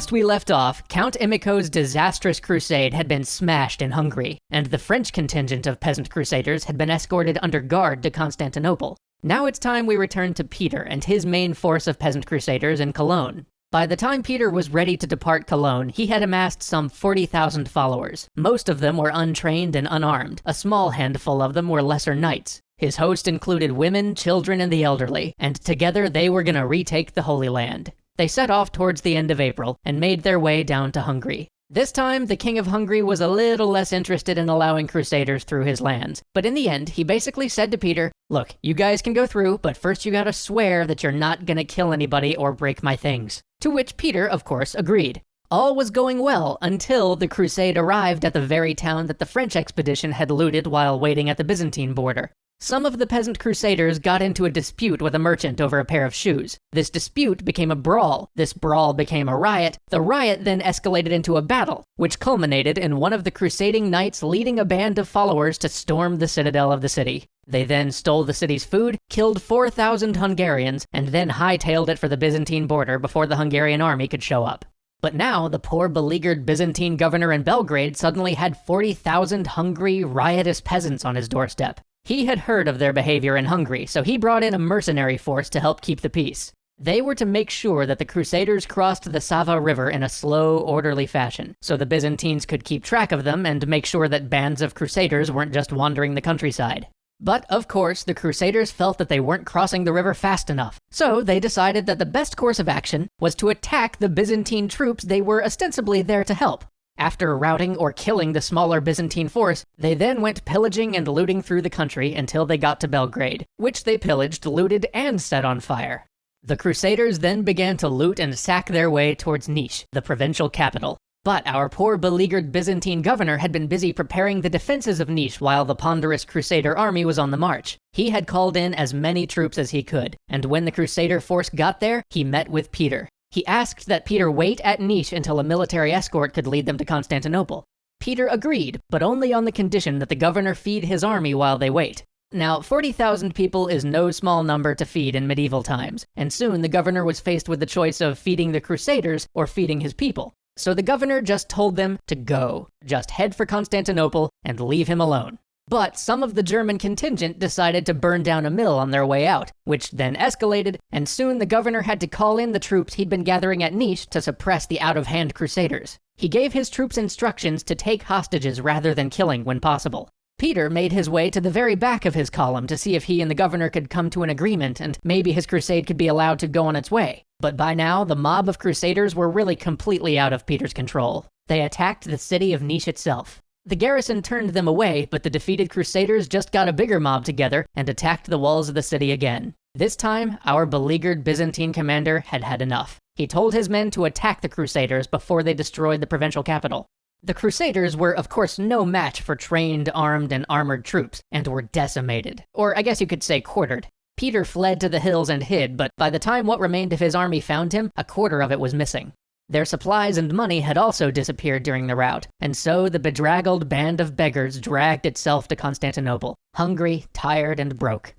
Last we left off, Count Emicho's disastrous crusade had been smashed in Hungary, and the French contingent of peasant crusaders had been escorted under guard to Constantinople. Now it's time we return to Peter and his main force of peasant crusaders in Cologne. By the time Peter was ready to depart Cologne, he had amassed some 40,000 followers. Most of them were untrained and unarmed. A small handful of them were lesser knights. His host included women, children, and the elderly, and together they were gonna retake the Holy Land. They set off towards the end of April and made their way down to Hungary. This time, the King of Hungary was a little less interested in allowing crusaders through his lands, but in the end, he basically said to Peter, "Look, you guys can go through, but first you gotta swear that you're not gonna kill anybody or break my things." To which Peter, of course, agreed. All was going well until the crusade arrived at the very town that the French expedition had looted while waiting at the Byzantine border. Some of the peasant crusaders got into a dispute with a merchant over a pair of shoes. This dispute became a brawl. This brawl became a riot. The riot then escalated into a battle, which culminated in one of the crusading knights leading a band of followers to storm the citadel of the city. They then stole the city's food, killed 4,000 Hungarians, and then hightailed it for the Byzantine border before the Hungarian army could show up. But now, the poor beleaguered Byzantine governor in Belgrade suddenly had 40,000 hungry, riotous peasants on his doorstep. He had heard of their behavior in Hungary, so he brought in a mercenary force to help keep the peace. They were to make sure that the Crusaders crossed the Sava River in a slow, orderly fashion, so the Byzantines could keep track of them and make sure that bands of Crusaders weren't just wandering the countryside. But, of course, the Crusaders felt that they weren't crossing the river fast enough, so they decided that the best course of action was to attack the Byzantine troops they were ostensibly there to help. After routing or killing the smaller Byzantine force, they then went pillaging and looting through the country until they got to Belgrade, which they pillaged, looted, and set on fire. The Crusaders then began to loot and sack their way towards Niš, the provincial capital. But our poor beleaguered Byzantine governor had been busy preparing the defenses of Niš while the ponderous Crusader army was on the march. He had called in as many troops as he could, and when the Crusader force got there, he met with Peter. He asked that Peter wait at Niš until a military escort could lead them to Constantinople. Peter agreed, but only on the condition that the governor feed his army while they wait. Now, 40,000 people is no small number to feed in medieval times, and soon the governor was faced with the choice of feeding the Crusaders or feeding his people. So the governor just told them to go. Just head for Constantinople and leave him alone. But some of the German contingent decided to burn down a mill on their way out, which then escalated, and soon the governor had to call in the troops he'd been gathering at Niš to suppress the out-of-hand Crusaders. He gave his troops instructions to take hostages rather than killing when possible. Peter made his way to the very back of his column to see if he and the governor could come to an agreement and maybe his crusade could be allowed to go on its way. But by now, the mob of Crusaders were really completely out of Peter's control. They attacked the city of Niš itself. The garrison turned them away, but the defeated Crusaders just got a bigger mob together and attacked the walls of the city again. This time, our beleaguered Byzantine commander had had enough. He told his men to attack the Crusaders before they destroyed the provincial capital. The Crusaders were, of course, no match for trained, armed, and armored troops, and were decimated. Or I guess you could say quartered. Peter fled to the hills and hid, but by the time what remained of his army found him, a quarter of it was missing. Their supplies and money had also disappeared during the rout, and so the bedraggled band of beggars dragged itself to Constantinople, hungry, tired, and broke.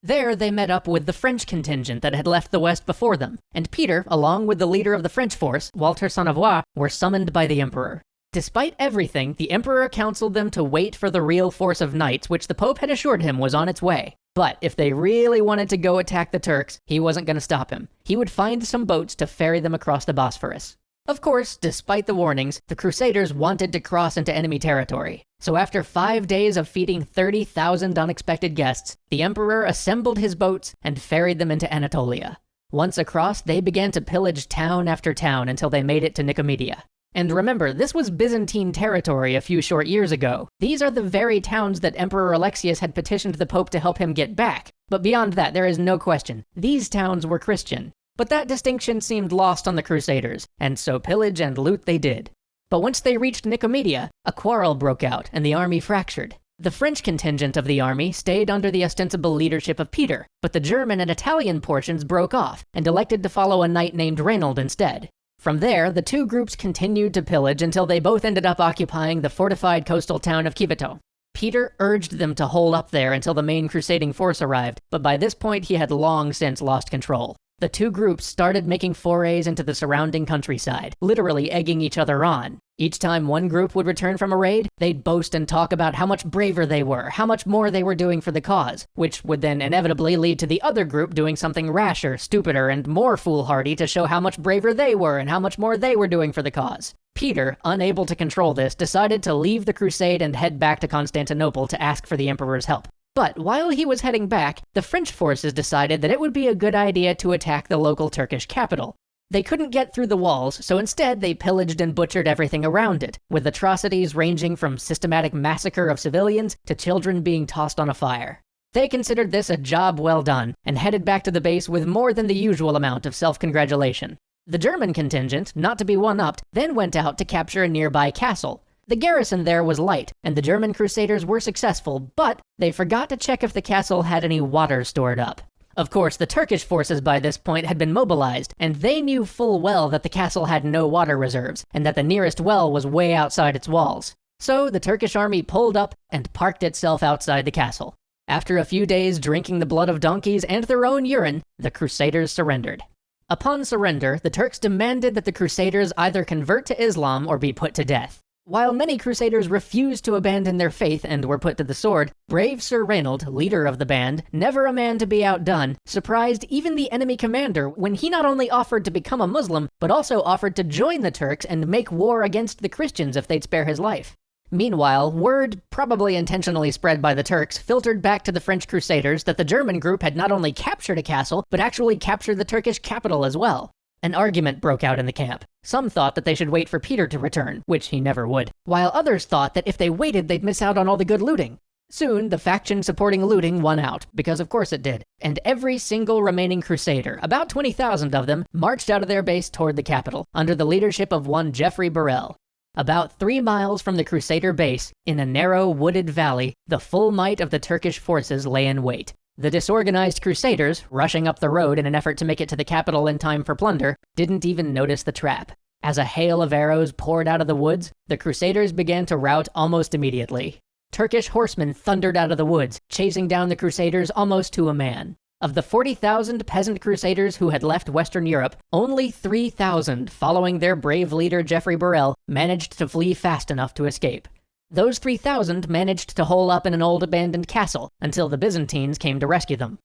There they met up with the French contingent that had left the west before them, and Peter, along with the leader of the French force, Walter son of Avoir, were summoned by the emperor. Despite everything, the emperor counseled them to wait for the real force of knights, which the Pope had assured him was on its way. But if they really wanted to go attack the Turks, he wasn't going to stop him. He would find some boats to ferry them across the Bosphorus. Of course, despite the warnings, the Crusaders wanted to cross into enemy territory. So after 5 days of feeding 30,000 unexpected guests, the emperor assembled his boats and ferried them into Anatolia. Once across, they began to pillage town after town until they made it to Nicomedia. And remember, this was Byzantine territory a few short years ago. These are the very towns that Emperor Alexius had petitioned the Pope to help him get back. But beyond that, there is no question. These towns were Christian. But that distinction seemed lost on the Crusaders, and so pillage and loot they did. But once they reached Nicomedia, a quarrel broke out and the army fractured. The French contingent of the army stayed under the ostensible leadership of Peter, but the German and Italian portions broke off and elected to follow a knight named Reinald instead. From there, the two groups continued to pillage until they both ended up occupying the fortified coastal town of Kivito. Peter urged them to hold up there until the main crusading force arrived, but by this point he had long since lost control. The two groups started making forays into the surrounding countryside, literally egging each other on. Each time one group would return from a raid, they'd boast and talk about how much braver they were, how much more they were doing for the cause, which would then inevitably lead to the other group doing something rasher, stupider, and more foolhardy to show how much braver they were and how much more they were doing for the cause. Peter, unable to control this, decided to leave the crusade and head back to Constantinople to ask for the emperor's help. But while he was heading back, the French forces decided that it would be a good idea to attack the local Turkish capital. They couldn't get through the walls, so instead they pillaged and butchered everything around it, with atrocities ranging from systematic massacre of civilians to children being tossed on a fire. They considered this a job well done, and headed back to the base with more than the usual amount of self-congratulation. The German contingent, not to be one-upped, then went out to capture a nearby castle. The garrison there was light, and the German crusaders were successful, but they forgot to check if the castle had any water stored up. Of course, the Turkish forces by this point had been mobilized, and they knew full well that the castle had no water reserves, and that the nearest well was way outside its walls. So the Turkish army pulled up and parked itself outside the castle. After a few days drinking the blood of donkeys and their own urine, the crusaders surrendered. Upon surrender, the Turks demanded that the crusaders either convert to Islam or be put to death. While many crusaders refused to abandon their faith and were put to the sword, brave Sir Reinald, leader of the band, never a man to be outdone, surprised even the enemy commander when he not only offered to become a Muslim, but also offered to join the Turks and make war against the Christians if they'd spare his life. Meanwhile, word, probably intentionally spread by the Turks, filtered back to the French crusaders that the German group had not only captured a castle, but actually captured the Turkish capital as well. An argument broke out in the camp. Some thought that they should wait for Peter to return, which he never would, while others thought that if they waited they'd miss out on all the good looting. Soon, the faction supporting looting won out, because of course it did, and every single remaining crusader, about 20,000 of them, marched out of their base toward the capital, under the leadership of one Geoffrey Burel. About 3 miles from the crusader base, in a narrow wooded valley, the full might of the Turkish forces lay in wait. The disorganized crusaders, rushing up the road in an effort to make it to the capital in time for plunder, didn't even notice the trap. As a hail of arrows poured out of the woods, the crusaders began to rout almost immediately. Turkish horsemen thundered out of the woods, chasing down the crusaders almost to a man. Of the 40,000 peasant crusaders who had left Western Europe, only 3,000, following their brave leader Geoffrey Burel, managed to flee fast enough to escape. Those 3,000 managed to hole up in an old abandoned castle until the Byzantines came to rescue them.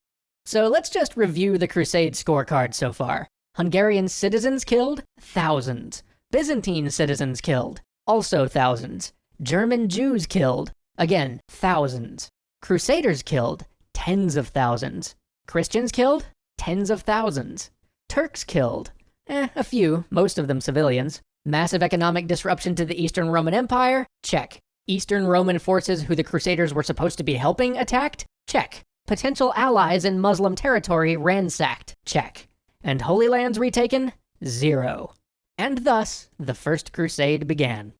So let's just review the Crusade scorecard so far. Hungarian citizens killed? Thousands. Byzantine citizens killed? Also thousands. German Jews killed? Again, thousands. Crusaders killed? Tens of thousands. Christians killed? Tens of thousands. Turks killed? A few, most of them civilians. Massive economic disruption to the Eastern Roman Empire? Check. Eastern Roman forces who the Crusaders were supposed to be helping attacked? Check. Potential allies in Muslim territory ransacked? Check. And Holy Lands retaken? 0. And thus, the First Crusade began.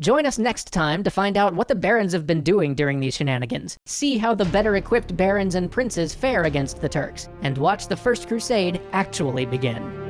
Join us next time to find out what the barons have been doing during these shenanigans, see how the better-equipped barons and princes fare against the Turks, and watch the First Crusade actually begin.